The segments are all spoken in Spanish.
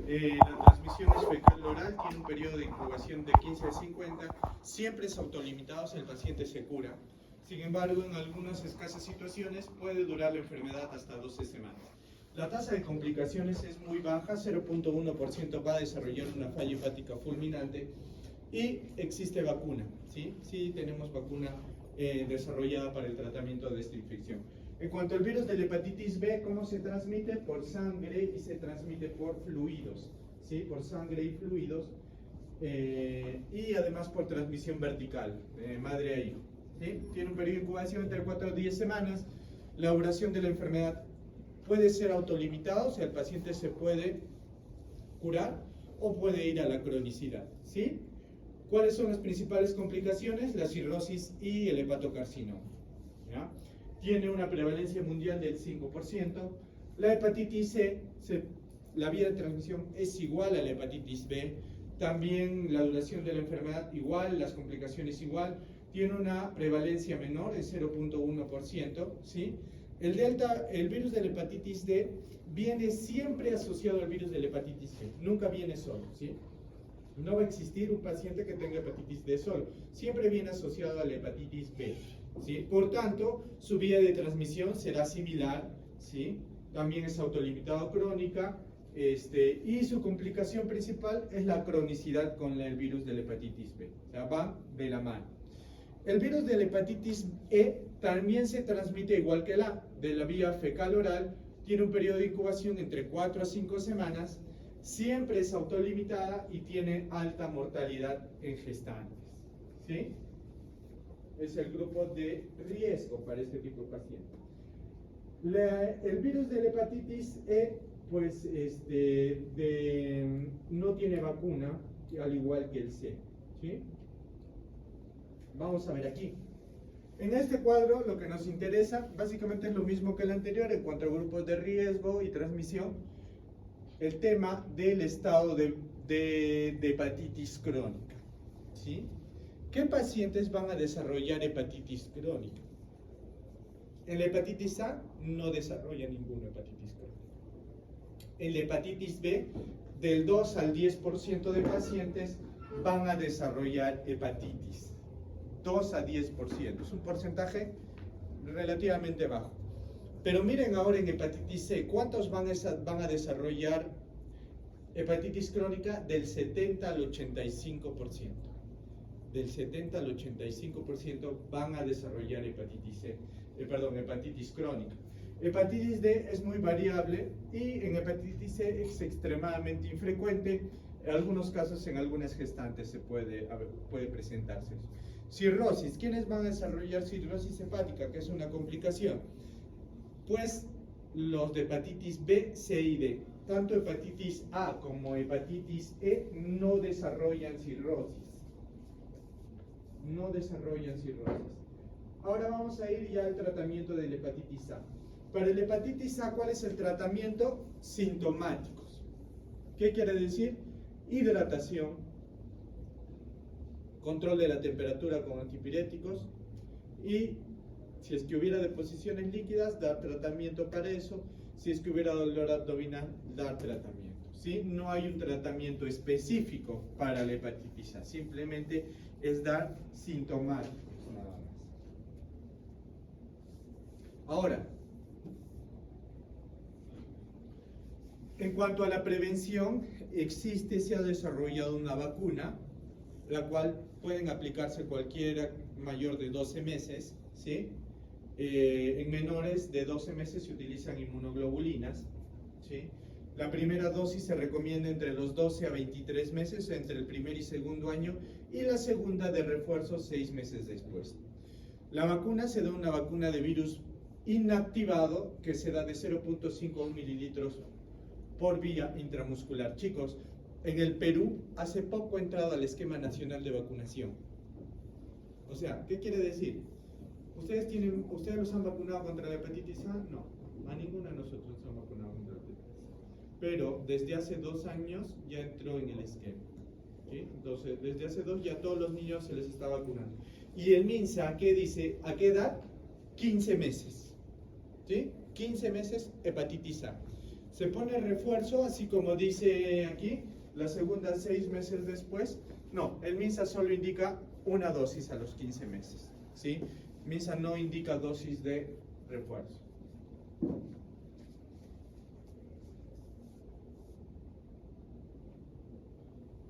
La transmisión es fecal-oral, tiene un periodo de incubación de 15 a 50, siempre es autolimitado si el paciente se cura. Sin embargo, en algunas escasas situaciones puede durar la enfermedad hasta 12 semanas. La tasa de complicaciones es muy baja, 0.1% va a desarrollar una falla hepática fulminante y existe vacuna, ¿sí? Sí tenemos vacuna desarrollada para el tratamiento de esta infección. En cuanto al virus de la hepatitis B, ¿cómo se transmite? Por sangre y se transmite por fluidos, ¿sí? Por sangre y fluidos y además por transmisión vertical, madre a hijo, ¿sí? Tiene un periodo de incubación entre 4 a 10 semanas. La duración de la enfermedad puede ser autolimitado, o sea, el paciente se puede curar o puede ir a la cronicidad, ¿sí? ¿Cuáles son las principales complicaciones? La cirrosis y el hepatocarcinoma, ¿ya? Tiene una prevalencia mundial del 5%. La hepatitis C, la vía de transmisión es igual a la hepatitis B. También la duración de la enfermedad igual, las complicaciones igual. Tiene una prevalencia menor, de 0.1%, ¿sí? El virus de la hepatitis D viene siempre asociado al virus de la hepatitis C. Nunca viene solo, ¿sí? No va a existir un paciente que tenga hepatitis D solo. Siempre viene asociado a la hepatitis B, ¿sí? Por tanto, su vía de transmisión será similar, ¿sí? También es autolimitado crónica, y su complicación principal es la cronicidad con el virus de la hepatitis B. O sea, va de la mano. El virus de la hepatitis E también se transmite igual que de la vía fecal-oral, tiene un periodo de incubación entre 4 a 5 semanas, siempre es autolimitada y tiene alta mortalidad en gestantes, ¿sí? Es el grupo de riesgo para este tipo de pacientes. El virus de la hepatitis E, pues, no tiene vacuna, al igual que el C, ¿sí? Vamos a ver aquí. En este cuadro lo que nos interesa básicamente es lo mismo que el anterior en cuanto a grupos de riesgo y transmisión. El tema del estado de hepatitis crónica, ¿sí? ¿Qué pacientes van a desarrollar hepatitis crónica? En la hepatitis A no desarrolla ninguna hepatitis crónica. En la hepatitis B, del 2 al 10% de pacientes van a desarrollar hepatitis. 2 a 10%, es un porcentaje relativamente bajo. Pero miren ahora en hepatitis C, ¿cuántos van a desarrollar hepatitis crónica? Del 70 al 85%. Del 70 al 85% van a desarrollar hepatitis crónica. Hepatitis D es muy variable y en hepatitis C es extremadamente infrecuente. En algunos casos, en algunas gestantes puede presentarse eso. Cirrosis. ¿Quiénes van a desarrollar cirrosis hepática? Que es una complicación. Pues los de hepatitis B, C y D. Tanto hepatitis A como hepatitis E no desarrollan cirrosis. No desarrollan cirrosis. Ahora vamos a ir ya al tratamiento de la hepatitis A. Para la hepatitis A, ¿cuál es el tratamiento? Sintomáticos. ¿Qué quiere decir? Hidratación, control de la temperatura con antipiréticos y si es que hubiera deposiciones líquidas, dar tratamiento para eso. Si es que hubiera dolor abdominal, dar tratamiento, ¿sí? No hay un tratamiento específico para la hepatitis A, simplemente es dar sintomáticos nada más. Ahora, en cuanto a la prevención, se ha desarrollado una vacuna, la cual pueden aplicarse cualquiera mayor de 12 meses, ¿sí? En menores de 12 meses se utilizan inmunoglobulinas, ¿sí? La primera dosis se recomienda entre los 12 a 23 meses, entre el primer y segundo año, y la segunda de refuerzo 6 meses después. La vacuna se da una vacuna de virus inactivado que se da de 0.5 mililitros por vía intramuscular. Chicos, en el Perú hace poco ha entrado al esquema nacional de vacunación. O sea, ¿qué quiere decir? ¿Ustedes los han vacunado contra la hepatitis A? No, a ninguno de nosotros nos han vacunado contra la hepatitis A. Pero desde hace 2 años ya entró en el esquema, ¿sí? Entonces, desde hace 2 ya todos los niños se les está vacunando. Y el MINSA, ¿qué dice? ¿A qué edad? 15 meses, ¿sí? 15 meses hepatitis A. Se pone refuerzo, así como dice aquí, la segunda 6 meses después. No, el MINSA solo indica una dosis a los 15 meses, ¿sí? MINSA no indica dosis de refuerzo.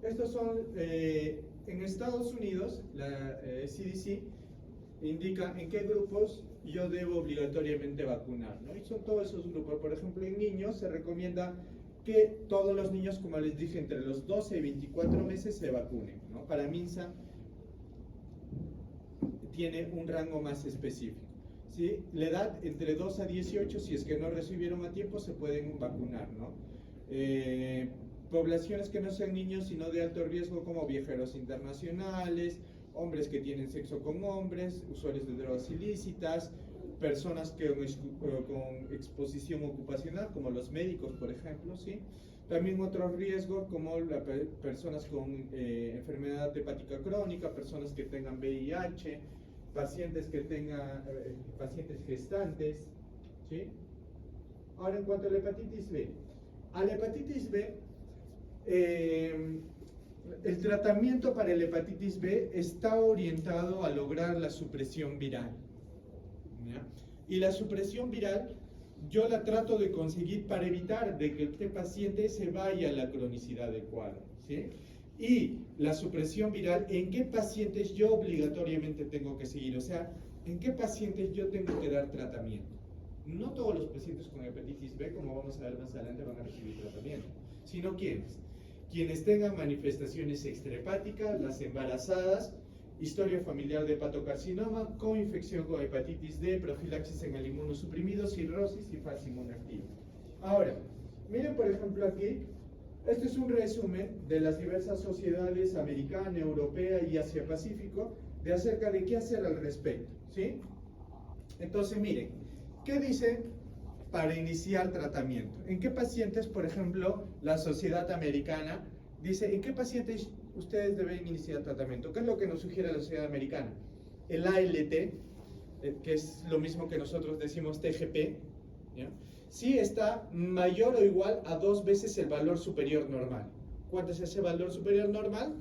Estos son, en Estados Unidos, la CDC indica en qué grupos yo debo obligatoriamente vacunar, ¿no? Y son todos esos grupos. Por ejemplo, en niños se recomienda que todos los niños, como les dije, entre los 12 y 24 meses se vacunen, ¿no? Para MINSA tiene un rango más específico, ¿sí? La edad entre 2 a 18, si es que no recibieron a tiempo, se pueden vacunar, ¿no? Poblaciones que no sean niños, sino de alto riesgo, como viajeros internacionales, hombres que tienen sexo con hombres, usuarios de drogas ilícitas, personas que con exposición ocupacional, como los médicos, por ejemplo, ¿sí? También otros riesgos, como personas con enfermedad hepática crónica, personas que tengan VIH, pacientes que tengan, pacientes gestantes, ¿sí? Ahora, en cuanto a la hepatitis B. A la hepatitis B, el tratamiento para la hepatitis B está orientado a lograr la supresión viral, ¿ya? Y la supresión viral yo la trato de conseguir para evitar de que este paciente se vaya a la cronicidad del cuadro, ¿sí? Y la supresión viral, ¿en qué pacientes yo obligatoriamente tengo que seguir? O sea, ¿en qué pacientes yo tengo que dar tratamiento? No todos los pacientes con hepatitis B, como vamos a ver más adelante, van a recibir tratamiento, sino ¿quiénes? Quienes tengan manifestaciones extrahepáticas, las embarazadas, historia familiar de hepatocarcinoma, coinfección con hepatitis D, profilaxis en el inmunosuprimido, cirrosis y fase inmunactiva. Ahora, miren por ejemplo aquí, este es un resumen de las diversas sociedades americana, europea y Asia-Pacífico de acerca de qué hacer al respecto, ¿sí? Entonces miren, ¿qué dice para iniciar tratamiento? ¿En qué pacientes, por ejemplo, la sociedad americana dice, en qué pacientes ustedes deben iniciar tratamiento? ¿Qué es lo que nos sugiere la sociedad americana? El ALT, que es lo mismo que nosotros decimos TGP, ¿ya? Si está mayor o igual a 2 veces el valor superior normal. ¿Cuánto es ese valor superior normal?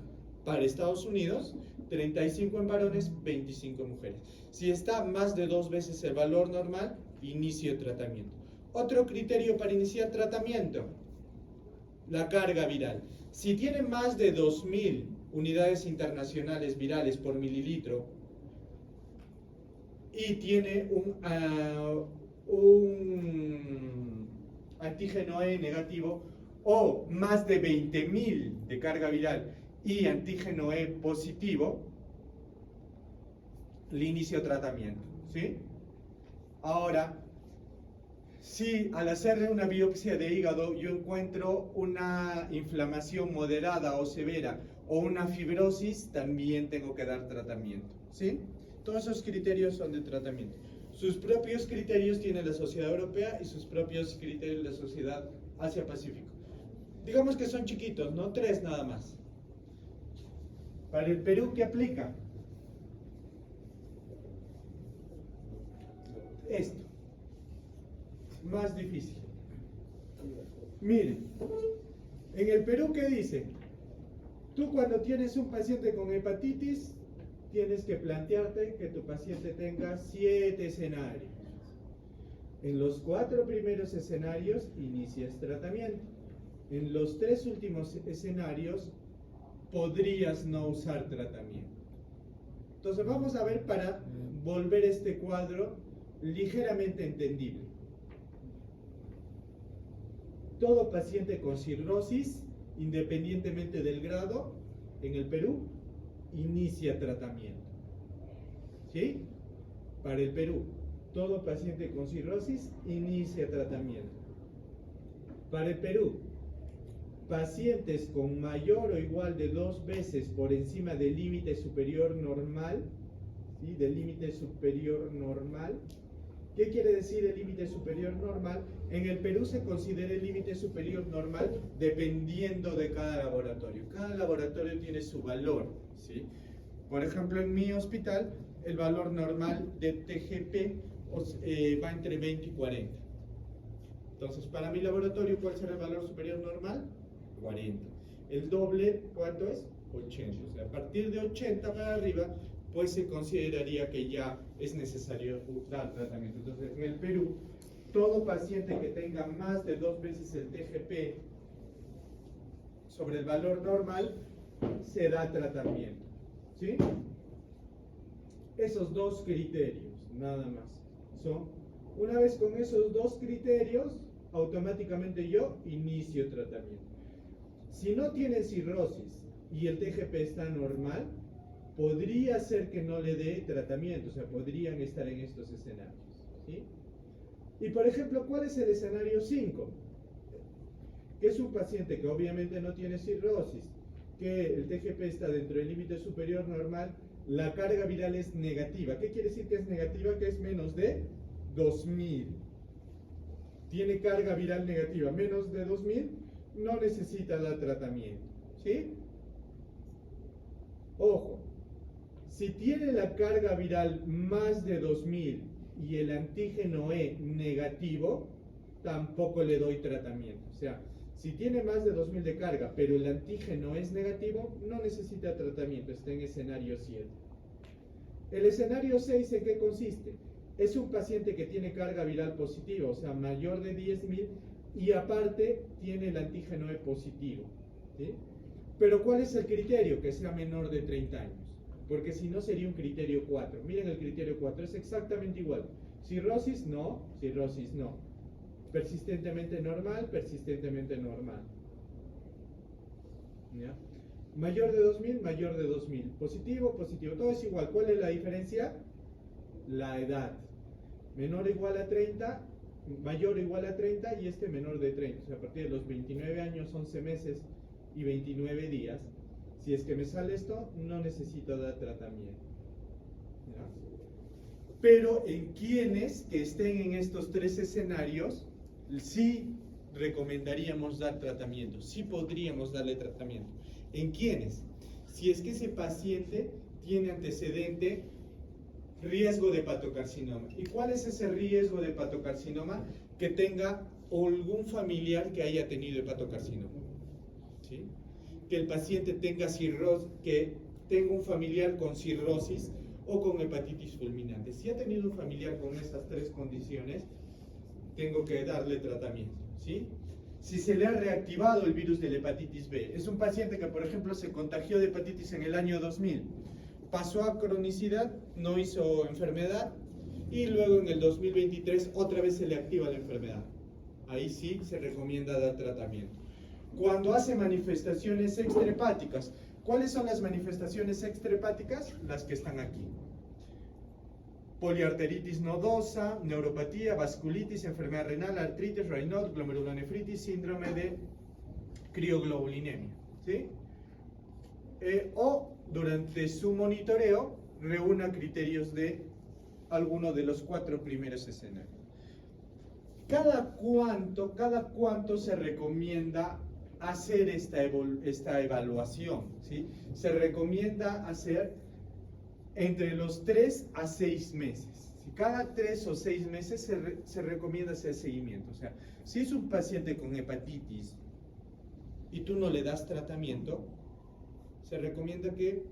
Para Estados Unidos, 35 en varones, 25 en mujeres. Si está más de 2 veces el valor normal, inicio de tratamiento. Otro criterio para iniciar tratamiento, la carga viral. Si tiene más de 2000 unidades internacionales virales por mililitro y tiene un antígeno E negativo o más de 20.000 de carga viral y antígeno E positivo, le inicio tratamiento, ¿sí? Ahora, si al hacerle una biopsia de hígado yo encuentro una inflamación moderada o severa o una fibrosis, también tengo que dar tratamiento, ¿sí? Todos esos criterios son de tratamiento. Sus propios criterios tiene la Sociedad Europea y sus propios criterios la Sociedad Asia-Pacífico. Digamos que son chiquitos, ¿no? 3 nada más. Para el Perú, ¿qué aplica? Esto. Más difícil. Miren, en el Perú, ¿qué dice? Tú cuando tienes un paciente con hepatitis, tienes que plantearte que tu paciente tenga 7 escenarios. En los 4 primeros escenarios inicias tratamiento. En los 3 últimos escenarios podrías no usar tratamiento. Entonces vamos a ver para volver este cuadro ligeramente entendible. Todo paciente con cirrosis, independientemente del grado, en el Perú, inicia tratamiento. ¿Sí? Para el Perú, todo paciente con cirrosis inicia tratamiento. Para el Perú, pacientes con mayor o igual de 2 veces por encima del límite superior normal, ¿sí? Del límite superior normal. ¿Qué quiere decir el límite superior normal? En el Perú se considera el límite superior normal dependiendo de cada laboratorio. Cada laboratorio tiene su valor, ¿sí? Por ejemplo, en mi hospital, el valor normal de TGP va entre 20 y 40. Entonces, para mi laboratorio, ¿cuál será el valor superior normal? 40. El doble, ¿cuánto es? 80. O sea, a partir de 80 para arriba, pues se consideraría que ya es necesario dar tratamiento. Entonces, en el Perú, todo paciente que tenga más de 2 veces el TGP sobre el valor normal, se da tratamiento. ¿Sí? Esos dos criterios, nada más. Una vez con esos dos criterios, automáticamente yo inicio tratamiento. Si no tiene cirrosis y el TGP está normal, podría ser que no le dé tratamiento, o sea, podrían estar en estos escenarios. ¿Sí? Y por ejemplo, ¿cuál es el escenario 5? Que es un paciente que obviamente no tiene cirrosis, que el TGP está dentro del límite superior normal, la carga viral es negativa. ¿Qué quiere decir que es negativa? Que es menos de 2000. Tiene carga viral negativa, menos de 2000, no necesita dar tratamiento. ¿Sí? Ojo, si tiene la carga viral más de 2000 y el antígeno E negativo, tampoco le doy tratamiento. O sea, si tiene más de 2000 de carga, pero el antígeno es negativo, no necesita tratamiento, está en escenario 7. El escenario 6, ¿en qué consiste? Es un paciente que tiene carga viral positiva, o sea, mayor de 10.000, y aparte tiene el antígeno E positivo. ¿Sí? Pero ¿cuál es el criterio? Que sea menor de 30 años. Porque si no sería un criterio 4. Miren el criterio 4, es exactamente igual. Cirrosis, no. Cirrosis, no. Persistentemente normal, persistentemente normal. ¿Ya? Mayor de 2000, mayor de 2000. Positivo, positivo. Todo es igual. ¿Cuál es la diferencia? La edad. Menor o igual a 30, mayor o igual a 30 y este menor de 30. O sea, a partir de los 29 años, 11 meses y 29 días. Si es que me sale esto, no necesito dar tratamiento. ¿Ya? Pero en quienes que estén en estos tres escenarios, sí recomendaríamos dar tratamiento, sí podríamos darle tratamiento. ¿En quiénes? Si es que ese paciente tiene antecedente riesgo de hepatocarcinoma. ¿Y cuál es ese riesgo de hepatocarcinoma? Que tenga algún familiar que haya tenido hepatocarcinoma. ¿Sí? Que el paciente tenga cirrosis, que tenga un familiar con cirrosis o con hepatitis fulminante. Si ha tenido un familiar con esas tres condiciones, tengo que darle tratamiento. ¿Sí? Si se le ha reactivado el virus de la hepatitis B, es un paciente que, por ejemplo, se contagió de hepatitis en el año 2000, pasó a cronicidad, no hizo enfermedad, y luego en el 2023 otra vez se le activa la enfermedad. Ahí sí se recomienda dar tratamiento. Cuando hace manifestaciones extrahepáticas, ¿cuáles son las manifestaciones extrahepáticas? Las que están aquí. Poliarteritis nodosa, neuropatía, vasculitis, enfermedad renal, artritis, Raynaud, glomerulonefritis, síndrome de crioglobulinemia. ¿Sí? O durante su monitoreo reúna criterios de alguno de los 4 primeros escenarios. ¿Cada cuánto se recomienda hacer esta evaluación? ¿Sí? Se recomienda hacer entre los 3 a 6 meses. Cada 3 o 6 meses se recomienda hacer seguimiento. O sea, si es un paciente con hepatitis y tú no le das tratamiento, se recomienda que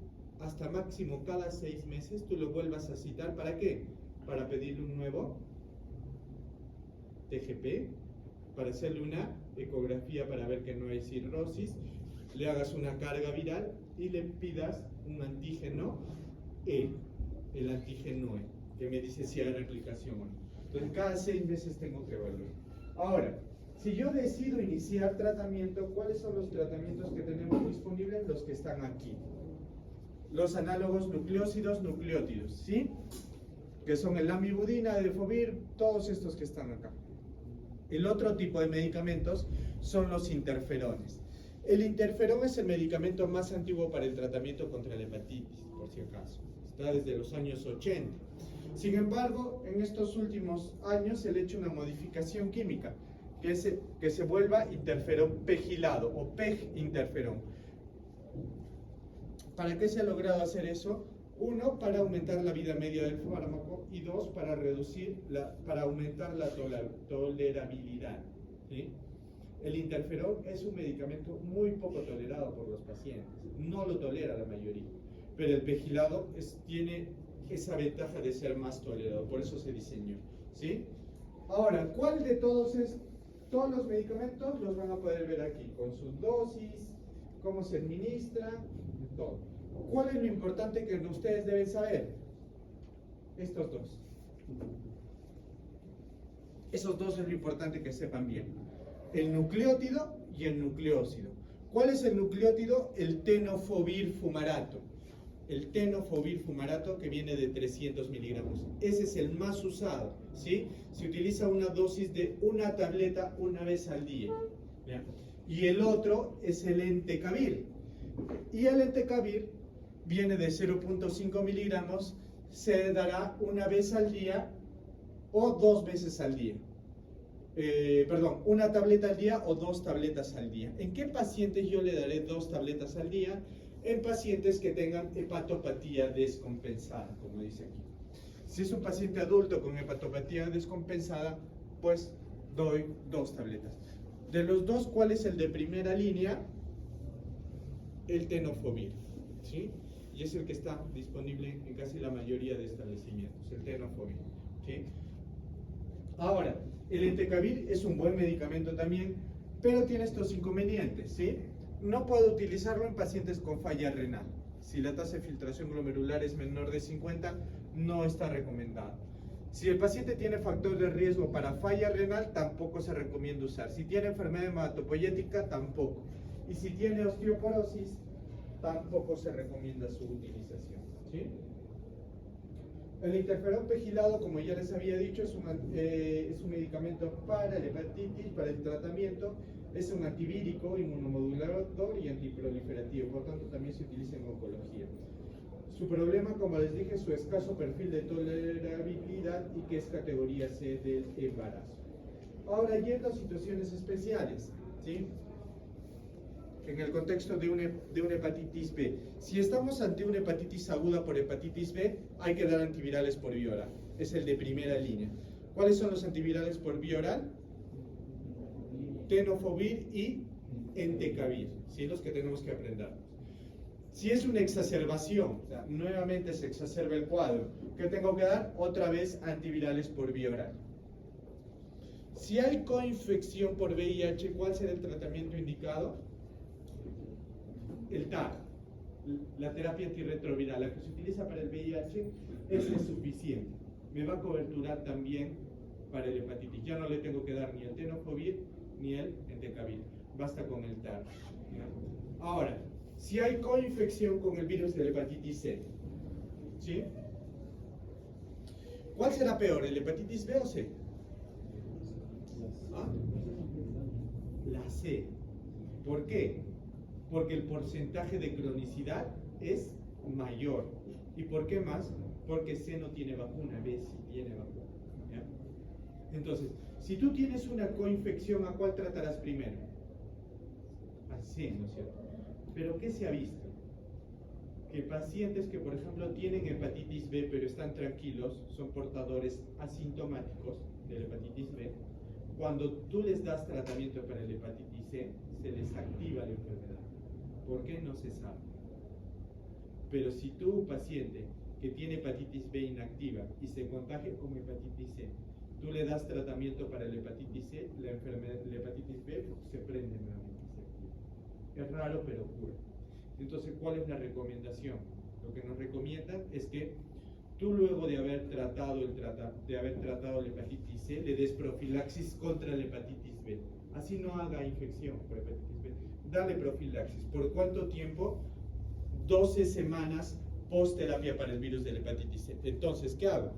hasta máximo cada 6 meses tú lo vuelvas a citar. ¿Para qué? Para pedirle un nuevo TGP, para hacerle una ecografía para ver que no hay cirrosis, le hagas una carga viral y le pidas un antígeno E, el antígeno E, que me dice si hay replicación o no. Entonces cada 6 meses tengo que evaluar. Ahora, si yo decido iniciar tratamiento, ¿cuáles son los tratamientos que tenemos disponibles? Los que están aquí. Los análogos nucleósidos, nucleótidos, ¿sí? Que son el lamivudina, edefovir, todos estos que están acá. El otro tipo de medicamentos son los interferones. El interferón es el medicamento más antiguo para el tratamiento contra la hepatitis, por si acaso. Está desde los años 80. Sin embargo, en estos últimos años se le ha hecho una modificación química, que se vuelva interferón pegilado o PEG-interferón. ¿Para qué se ha logrado hacer eso? 1, para aumentar la vida media del fármaco, y 2, para aumentar la tolerabilidad. ¿sí? El interferón es un medicamento muy poco tolerado por los pacientes, no lo tolera la mayoría, pero el pegilado tiene esa ventaja de ser más tolerado, por eso se diseñó, ¿sí? Ahora, ¿cuál de todos todos los medicamentos los van a poder ver aquí, con sus dosis, cómo se administra, todo? ¿Cuál es lo importante que ustedes deben saber? Estos dos. Esos dos es lo importante que sepan bien. El nucleótido y el nucleósido. ¿Cuál es el nucleótido? El tenofovir fumarato. El tenofovir fumarato, que viene de 300 miligramos. Ese es el más usado, ¿sí? Se utiliza una dosis de una tableta una vez al día. ¿Ya? Y el otro es el entecavir. Y el entecavir viene de 0.5 miligramos, se dará una vez al día o 2 veces al día. Una tableta al día o 2 tabletas al día. ¿En qué pacientes yo le daré 2 tabletas al día? En pacientes que tengan hepatopatía descompensada, como dice aquí. Si es un paciente adulto con hepatopatía descompensada, pues doy 2 tabletas. De los dos, ¿cuál es el de primera línea? El tenofovir, ¿sí? Y es el que está disponible en casi la mayoría de establecimientos, el tenofovir, ¿sí? Ahora, el entecavir es un buen medicamento también, pero tiene estos inconvenientes, ¿sí? No puedo utilizarlo en pacientes con falla renal. Si la tasa de filtración glomerular es menor de 50, no está recomendado. Si el paciente tiene factor de riesgo para falla renal, tampoco se recomienda usar. Si tiene enfermedad hematopoyética, tampoco. Y si tiene osteoporosis, tampoco se recomienda su utilización, ¿sí? El interferón pegilado, como ya les había dicho, es un medicamento para la hepatitis, para el tratamiento. Es un antivírico, inmunomodulador y antiproliferativo, por tanto también se utiliza en oncología. Su problema, como les dije, es su escaso perfil de tolerabilidad y que es categoría C del embarazo. Ahora, yendo a situaciones especiales, ¿sí? En el contexto de una hepatitis B. Si estamos ante una hepatitis aguda por hepatitis B, hay que dar antivirales por vía oral. Es el de primera línea. ¿Cuáles son los antivirales por vía oral? Tenofovir y entecavir, ¿sí? Los que tenemos que aprender. Si es una exacerbación, o sea, nuevamente se exacerba el cuadro, ¿qué tengo que dar? Otra vez antivirales por vía oral. Si hay coinfección por VIH, ¿cuál será el tratamiento indicado? El TAR, la terapia antirretroviral, la que se utiliza para el VIH, es suficiente. Me va a coberturar también para el hepatitis. Ya no le tengo que dar ni el tenofovir ni el entecavir. Basta con el TAR. Ahora, si hay coinfección con el virus de la hepatitis C, ¿sí? ¿Cuál será peor, el hepatitis B o C? ¿Ah? La C. ¿Por qué? Porque el porcentaje de cronicidad es mayor. ¿Y por qué más? Porque C no tiene vacuna, B sí tiene vacuna. ¿Ya? Entonces, si tú tienes una coinfección, ¿a cuál tratarás primero? A C, ¿no es cierto? Pero ¿qué se ha visto? Que pacientes que, por ejemplo, tienen hepatitis B pero están tranquilos, son portadores asintomáticos de la hepatitis B, cuando tú les das tratamiento para la hepatitis C, se les activa la enfermedad. ¿Por qué? No se sabe. Pero si tú, paciente que tiene hepatitis B inactiva y se contagia con hepatitis C, tú le das tratamiento para la hepatitis C, la hepatitis B se prende nuevamente. Es raro, pero ocurre. Entonces, ¿cuál es la recomendación? Lo que nos recomiendan es que tú, luego de haber tratado la hepatitis C, le des profilaxis contra la hepatitis B. Así no haga infección por hepatitis B. Dale profilaxis. ¿Por cuánto tiempo? 12 semanas post terapia para el virus de la hepatitis C. Entonces, ¿qué hago?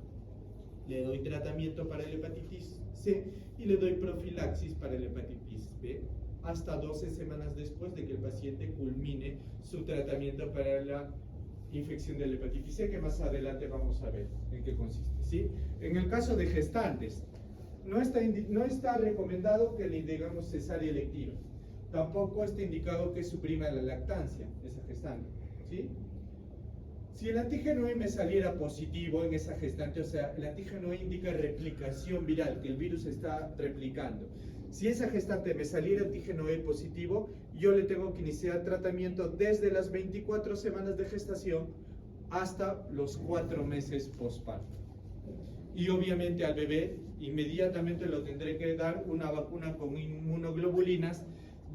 Le doy tratamiento para la hepatitis C y le doy profilaxis para la hepatitis B hasta 12 semanas después de que el paciente culmine su tratamiento para la infección de la hepatitis C, que más adelante vamos a ver en qué consiste, ¿sí? En el caso de gestantes, no está recomendado que le digamos cesárea electiva. Tampoco está indicado que suprima la lactancia, esa gestante, ¿sí? Si el antígeno E me saliera positivo en esa gestante, o sea, el antígeno E indica replicación viral, que el virus está replicando. Si esa gestante me saliera antígeno E positivo, yo le tengo que iniciar tratamiento desde las 24 semanas de gestación hasta los 4 meses posparto. Y obviamente al bebé inmediatamente lo tendré que dar una vacuna con inmunoglobulinas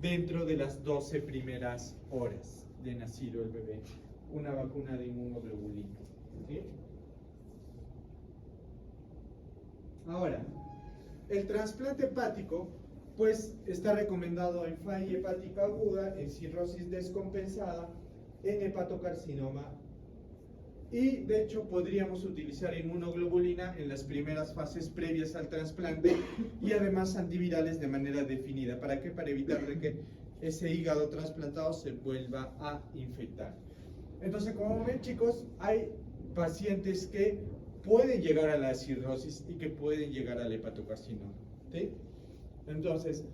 dentro de las 12 primeras horas de nacido el bebé. Una vacuna de inmunoglobulina. ¿Sí? Ahora, el trasplante hepático, pues está recomendado en falla hepática aguda, en cirrosis descompensada, en hepatocarcinoma. Y de hecho podríamos utilizar inmunoglobulina en las primeras fases previas al trasplante y además antivirales de manera definida. ¿Para qué? Para evitar de que ese hígado trasplantado se vuelva a infectar. Entonces, como ven, chicos, hay pacientes que pueden llegar a la cirrosis y que pueden llegar al hepatocarcinoma. ¿Sí? Entonces,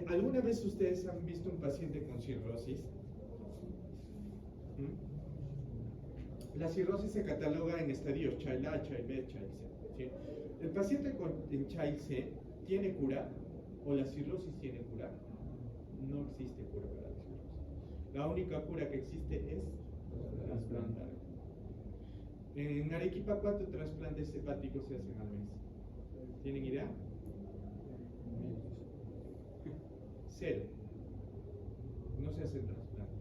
¿alguna vez ustedes han visto un paciente con cirrosis? La cirrosis se cataloga en estadios Child A, Child B, Child C. ¿Sí? ¿El paciente en Child C tiene cura? ¿O la cirrosis tiene cura? No existe cura para la cirrosis. La única cura que existe es trasplantar. En Arequipa, ¿cuántos trasplantes hepáticos se hacen al mes? ¿Tienen idea? 0. No se hacen trasplantes.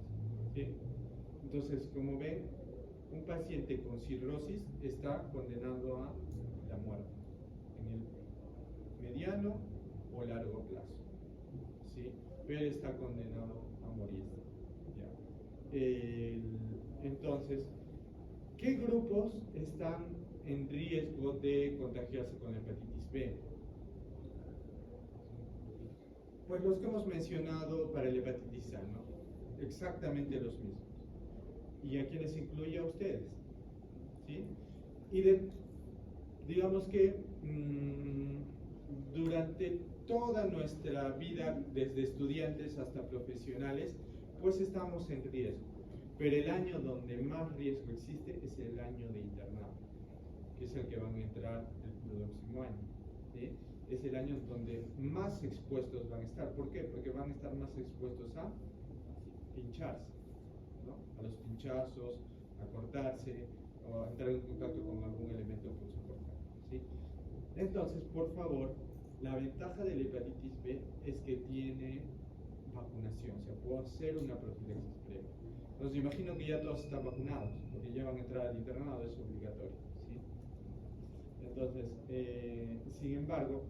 ¿Sí? Entonces, como ven, un paciente con cirrosis está condenado a la muerte en el mediano o largo plazo. ¿Sí? Pero está condenado a morir. ¿Ya? Entonces, ¿qué grupos están en riesgo de contagiarse con hepatitis B? Pues los que hemos mencionado para el hepatitis A, ¿no? Exactamente los mismos. ¿Y a quiénes incluye a ustedes? ¿Sí? Y digamos que durante toda nuestra vida, desde estudiantes hasta profesionales, pues estamos en riesgo. Pero el año donde más riesgo existe es el año de internado, que es el que van a entrar el próximo año. ¿Sí? Es el año donde más expuestos van a estar. ¿Por qué? Porque van a estar más expuestos a pincharse, ¿no? A los pinchazos, a cortarse o a entrar en contacto con algún elemento punzocortante. ¿Sí? Entonces, por favor, la ventaja de la hepatitis B es que tiene vacunación, o sea, puedo hacer una profilaxis previa. Entonces, imagino que ya todos están vacunados, porque ya van a entrar al internado, es obligatorio. ¿Sí? Entonces, sin embargo,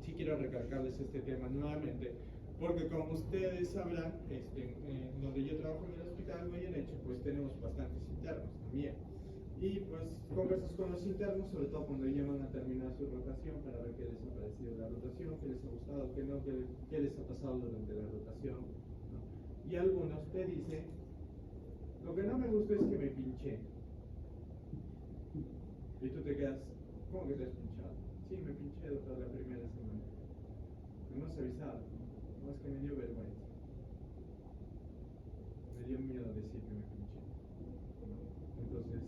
sí quiero recalcarles este tema nuevamente, porque como ustedes sabrán, donde yo trabajo en el hospital Goyeneche, pues tenemos bastantes internos también. Y pues conversas con los internos, sobre todo cuando ya van a terminar su rotación, para ver qué les ha parecido la rotación, qué les ha gustado, qué no, qué les ha pasado durante la rotación, ¿no? Y algunos te dicen, lo que no me gusta es que me pinché. Y tú te quedas, ¿cómo que te has pinchado? Sí, me pinché toda la primera semana. No has avisado. No, es que me dio vergüenza. Me dio miedo decir que me pinché. ¿No? Entonces,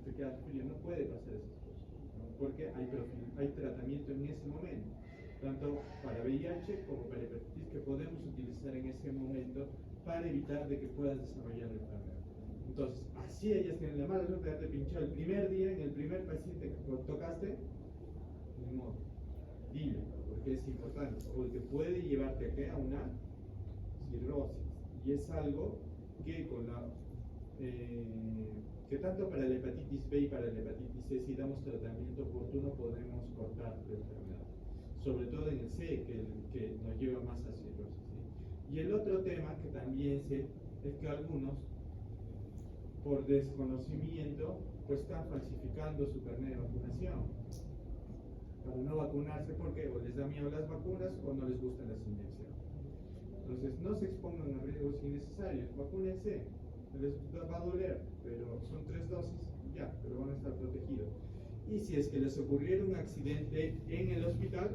te quedas frío. No puede pasar esas cosas, ¿no? Porque hay tratamiento en ese momento, tanto para VIH como para hepatitis, que podemos utilizar en ese momento para evitar de que puedas desarrollar la enfermedad. Entonces, así ellas tienen la mala suerte de haberte pinchado el primer día en el primer paciente que tocaste, ni modo, dile, porque es importante, porque puede llevarte a una cirrosis, y es algo que con la que tanto para la hepatitis B y para la hepatitis C, si damos tratamiento oportuno, podremos cortar la enfermedad, sobre todo en el C, que nos lleva más a cirrosis, ¿sí? Y el otro tema que también sé es que algunos, por desconocimiento, pues están falsificando su carnet de vacunación para no vacunarse, porque o les da miedo las vacunas o no les gustan las inyecciones. Entonces, no se expongan a riesgos innecesarios, vacúnense, les va a doler, pero son 3 dosis, ya, pero van a estar protegidos. Y si es que les ocurriera un accidente en el hospital,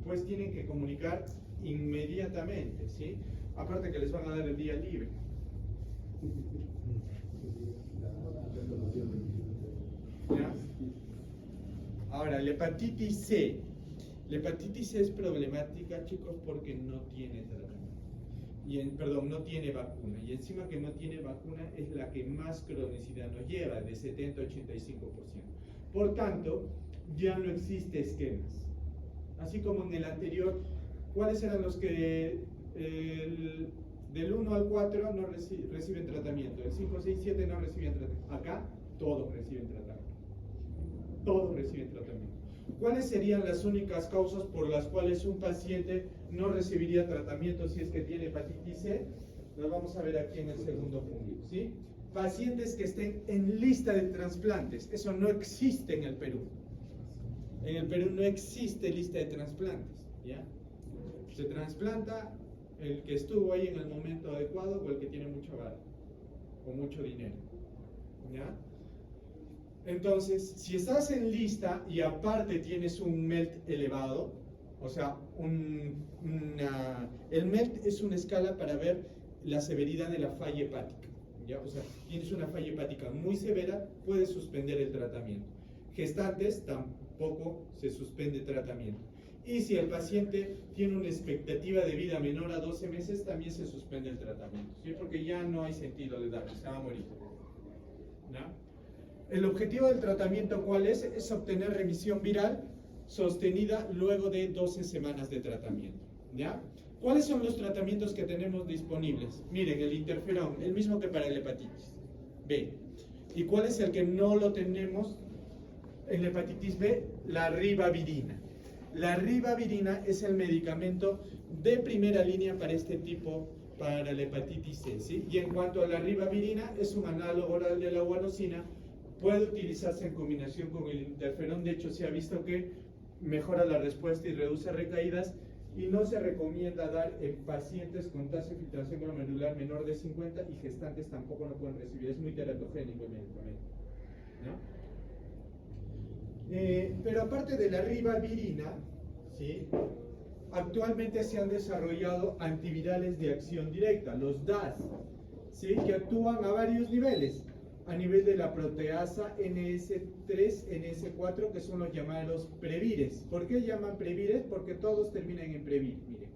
pues tienen que comunicar inmediatamente, ¿sí? Aparte que les van a dar el día libre. ¿Ya? Ahora, la hepatitis C. La hepatitis C es problemática, chicos, porque no tiene tratamiento. Perdón, no tiene vacuna. Y encima que no tiene vacuna es la que más cronicidad nos lleva, de 70 a 85%. Por tanto, ya no existe esquemas. Así como en el anterior, ¿cuáles eran los que del 1 al 4 no reciben tratamiento? Del 5, 6, 7 no reciben tratamiento. Acá todos reciben tratamiento. Todos reciben tratamiento. ¿Cuáles serían las únicas causas por las cuales un paciente no recibiría tratamiento si es que tiene hepatitis C? Lo vamos a ver aquí en el segundo punto, ¿sí? Pacientes que estén en lista de trasplantes. Eso no existe en el Perú. En el Perú no existe lista de trasplantes, ¿ya? Se trasplanta el que estuvo ahí en el momento adecuado o el que tiene mucho varo o mucho dinero, ¿ya? Entonces, si estás en lista y aparte tienes un MELT elevado, o sea, el MELT es una escala para ver la severidad de la falla hepática, ¿ya? O sea, tienes una falla hepática muy severa, puedes suspender el tratamiento. Gestantes, tampoco se suspende tratamiento. Y si el paciente tiene una expectativa de vida menor a 12 meses, también se suspende el tratamiento, ¿sí? Porque ya no hay sentido de darle, se va a morir, ¿no? El objetivo del tratamiento, ¿cuál es? Es obtener remisión viral sostenida luego de 12 semanas de tratamiento, ¿ya? ¿Cuáles son los tratamientos que tenemos disponibles? Miren, el interferón, el mismo que para la hepatitis B. ¿Y cuál es el que no lo tenemos en la hepatitis B? La ribavirina. La ribavirina es el medicamento de primera línea para este tipo, para la hepatitis C, ¿sí? Y en cuanto a la ribavirina, es un análogo oral de la guanosina, puede utilizarse en combinación con el interferón. De hecho, se ha visto que mejora la respuesta y reduce recaídas, y no se recomienda dar en pacientes con tasa de filtración glomerular menor de 50, y gestantes tampoco lo pueden recibir, es muy teratogénico el medicamento, ¿no? Pero aparte de la ribavirina, ¿sí?, actualmente se han desarrollado antivirales de acción directa, los DAS, ¿sí?, que actúan a varios niveles. A nivel de la proteasa NS3, NS4, que son los llamados previres. ¿Por qué llaman previres? Porque todos terminan en previr, miren.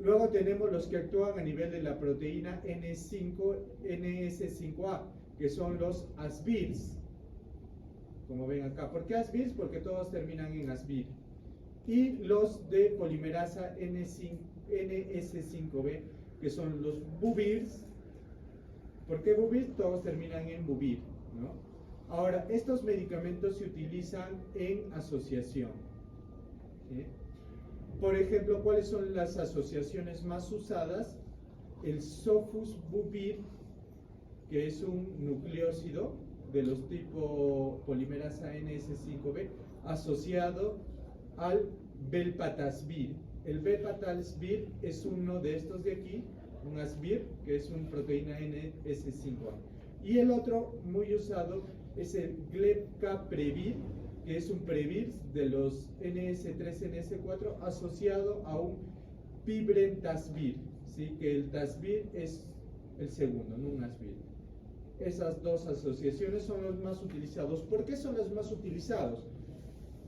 Luego tenemos los que actúan a nivel de la proteína NS5A, que son los ASBIRs, como ven acá. ¿Por qué ASBIRs? Porque todos terminan en ASBIR. Y los de polimerasa NS5B, que son los BUVIRs. ¿Por qué BUVIR? Todos terminan en BUVIR, ¿no? Ahora, estos medicamentos se utilizan en asociación, ¿sí? Por ejemplo, ¿cuáles son las asociaciones más usadas? El sofosbuvir, que es un nucleósido de los tipo polimerasa NS5B, asociado al belpatasvir. El belpatasvir es uno de estos de aquí, un ASBIR, que es una proteína NS5A. Y el otro muy usado es el glepcaprevir, que es un previr de los NS3, NS4, asociado a un pibrentasvir, ¿sí?, que el tasvir es el segundo, no un ASBIR. Esas dos asociaciones son los más utilizados. ¿Por qué son los más utilizados?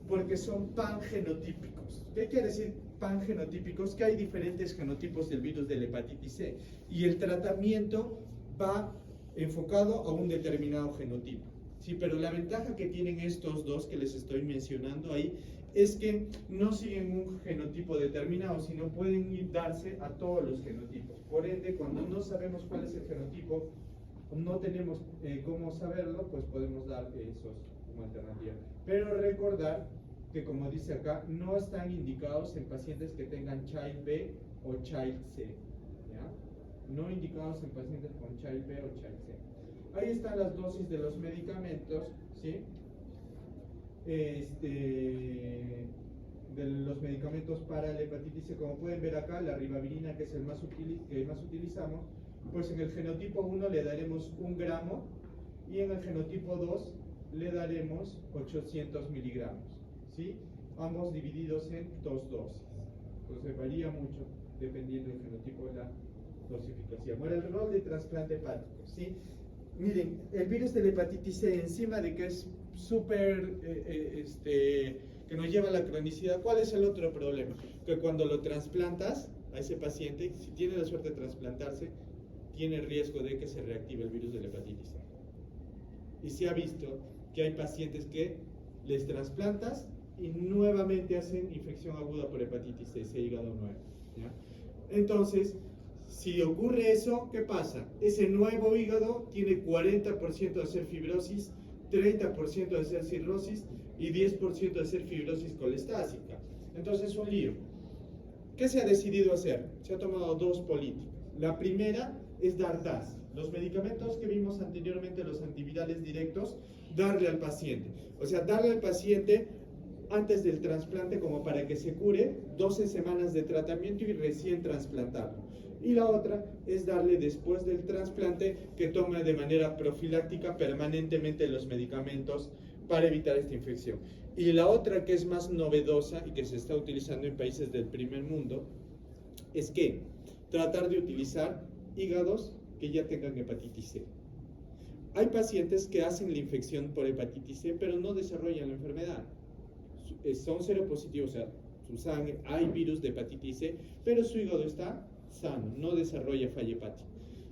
Porque son pangenotípicos. ¿Qué quiere decir pangenotípicos? Que hay diferentes genotipos del virus de la hepatitis C y el tratamiento va enfocado a un determinado genotipo, ¿sí? Pero la ventaja que tienen estos dos que les estoy mencionando ahí es que no siguen un genotipo determinado, sino pueden darse a todos los genotipos. Por ende, cuando no sabemos cuál es el genotipo, no tenemos cómo saberlo, pues podemos dar esos como alternativa. Pero recordar que, como dice acá, no están indicados en pacientes que tengan Child B o Child C, ¿ya? No indicados en pacientes con Child B o Child C. Ahí están las dosis de los medicamentos, ¿sí? De los medicamentos para la hepatitis C. Como pueden ver acá, la ribavirina, que es el que más utilizamos, pues en el genotipo 1 le daremos 1 gramo y en el genotipo 2 le daremos 800 miligramos, ¿sí? Ambos divididos en 2 dosis. Entonces varía mucho dependiendo del genotipo de la dosificación. Bueno, el rol de trasplante hepático, ¿sí? Miren, el virus de la hepatitis C, encima de que es súper, que que nos lleva a la cronicidad. ¿Cuál es el otro problema? Que cuando lo trasplantas a ese paciente, si tiene la suerte de trasplantarse, tiene riesgo de que se reactive el virus de la hepatitis C. Y se ha visto que hay pacientes que les trasplantas y nuevamente hacen infección aguda por hepatitis C, ese hígado nuevo, ¿ya? Entonces, si ocurre eso, ¿qué pasa? Ese nuevo hígado tiene 40% de ser fibrosis, 30% de ser cirrosis y 10% de ser fibrosis colestásica. Entonces es un lío. ¿Qué se ha decidido hacer? Se ha tomado dos políticas. La primera es dar DAS. Los medicamentos que vimos anteriormente, los antivirales directos, darle al paciente. O sea, darle al paciente antes del trasplante como para que se cure, 12 semanas de tratamiento y recién trasplantarlo. Y la otra es darle después del trasplante que tome de manera profiláctica permanentemente los medicamentos para evitar esta infección. Y la otra que es más novedosa y que se está utilizando en países del primer mundo es que tratar de utilizar hígados que ya tengan hepatitis C. Hay pacientes que hacen la infección por hepatitis C pero no desarrollan la enfermedad. Son seropositivos, o sea, su sangre, hay virus de hepatitis C, pero su hígado está sano, no desarrolla falla hepática.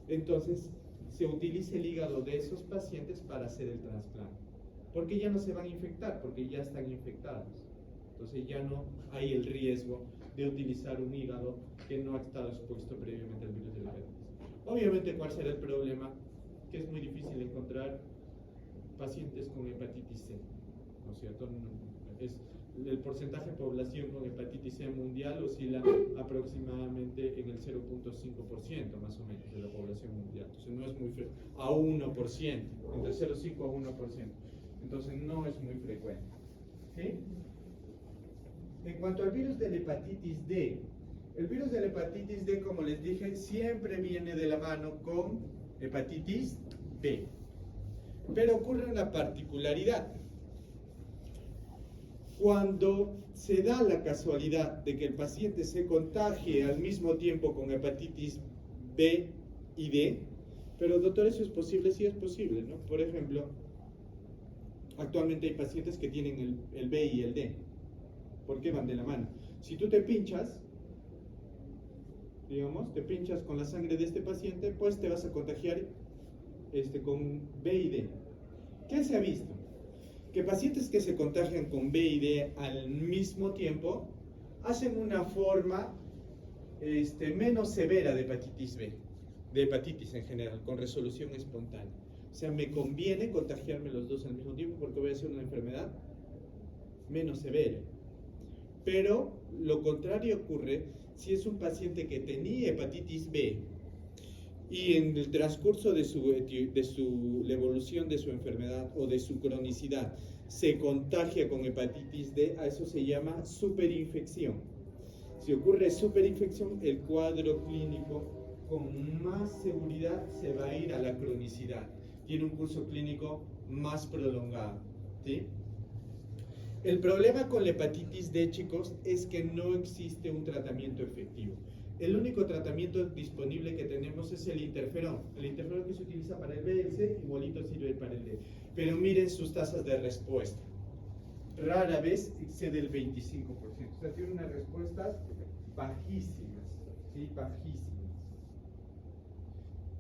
Entonces, se utiliza el hígado de esos pacientes para hacer el trasplante, porque ya no se van a infectar, porque ya están infectados. Entonces ya no hay el riesgo de utilizar un hígado que no ha estado expuesto previamente al virus de la hepatitis. Obviamente, ¿cuál será el problema? Que es muy difícil encontrar pacientes con hepatitis C, ¿no es cierto? El porcentaje de población con hepatitis C mundial oscila aproximadamente en el 0.5% más o menos de la población mundial. Entonces no es muy frecuente, a 1%, entre 0.5 a 1%. Entonces no es muy frecuente. ¿Sí? En cuanto al virus de la hepatitis D, el virus de la hepatitis D, como les dije, siempre viene de la mano con hepatitis B. Pero ocurre una particularidad. Cuando se da la casualidad de que el paciente se contagie al mismo tiempo con hepatitis B y D, pero doctor, ¿eso es posible? Sí es posible, ¿no? Por ejemplo, actualmente hay pacientes que tienen el B y el D. ¿Por qué van de la mano? Si tú te pinchas, digamos, te pinchas con la sangre de este paciente, pues te vas a contagiar con B y D. ¿Qué se ha visto? Que pacientes que se contagian con B y D al mismo tiempo hacen una forma menos severa de hepatitis B, de hepatitis en general, con resolución espontánea. O sea, me conviene contagiarme los dos al mismo tiempo porque voy a hacer una enfermedad menos severa. Pero lo contrario ocurre si es un paciente que tenía hepatitis B y en el transcurso de la evolución de su enfermedad o de su cronicidad se contagia con hepatitis D, a eso se llama superinfección. Si ocurre superinfección, el cuadro clínico con más seguridad se va a ir a la cronicidad. Tiene un curso clínico más prolongado, ¿sí? El problema con la hepatitis D, chicos, es que no existe un tratamiento efectivo. El único tratamiento disponible que tenemos es el interferón. El interferón que se utiliza para el B y el C, igualito sirve para el D. Pero miren sus tasas de respuesta. Rara vez excede el 25%. O sea, tiene unas respuestas bajísimas. ¿Sí? Bajísimas.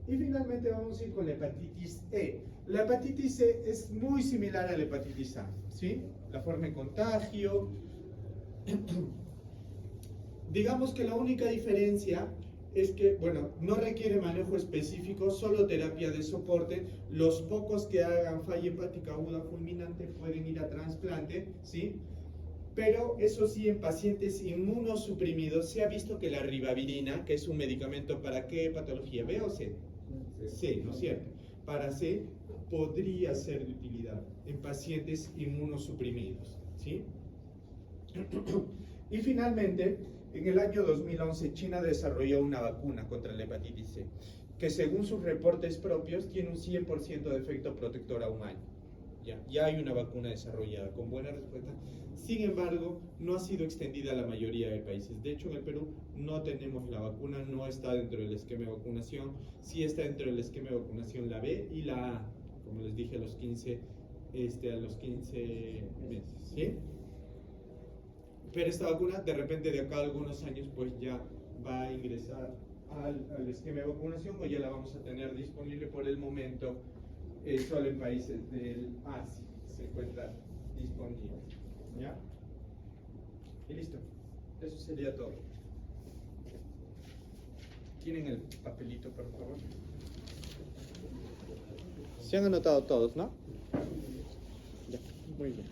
Y finalmente vamos a ir con la hepatitis E. La hepatitis E es muy similar a la hepatitis A, ¿sí? La forma de contagio. Digamos que la única diferencia es que, bueno, no requiere manejo específico, solo terapia de soporte. Los pocos que hagan falla hepática aguda fulminante pueden ir a trasplante, ¿sí? Pero eso sí, en pacientes inmunosuprimidos se ha visto que la ribavirina, que es un medicamento para qué patología, B o C, C, ¿no es cierto? Para C podría ser de utilidad en pacientes inmunosuprimidos, ¿sí? Y finalmente, en el año 2011, China desarrolló una vacuna contra la hepatitis C, que según sus reportes propios tiene un 100% de efecto protector a un año. Ya hay una vacuna desarrollada con buena respuesta. Sin embargo, no ha sido extendida a la mayoría de países. De hecho, en el Perú no tenemos la vacuna, no está dentro del esquema de vacunación. Sí está dentro del esquema de vacunación la B y la A, como les dije, a los 15 meses, ¿sí? Pero esta vacuna, de repente, de acá a algunos años, pues ya va a ingresar al esquema de vacunación o ya la vamos a tener disponible. Por el momento solo en países del Asia se encuentra disponible. ¿Ya? Y listo. Eso sería todo. ¿Tienen el papelito, por favor? Se han anotado todos, ¿no? Ya, muy bien.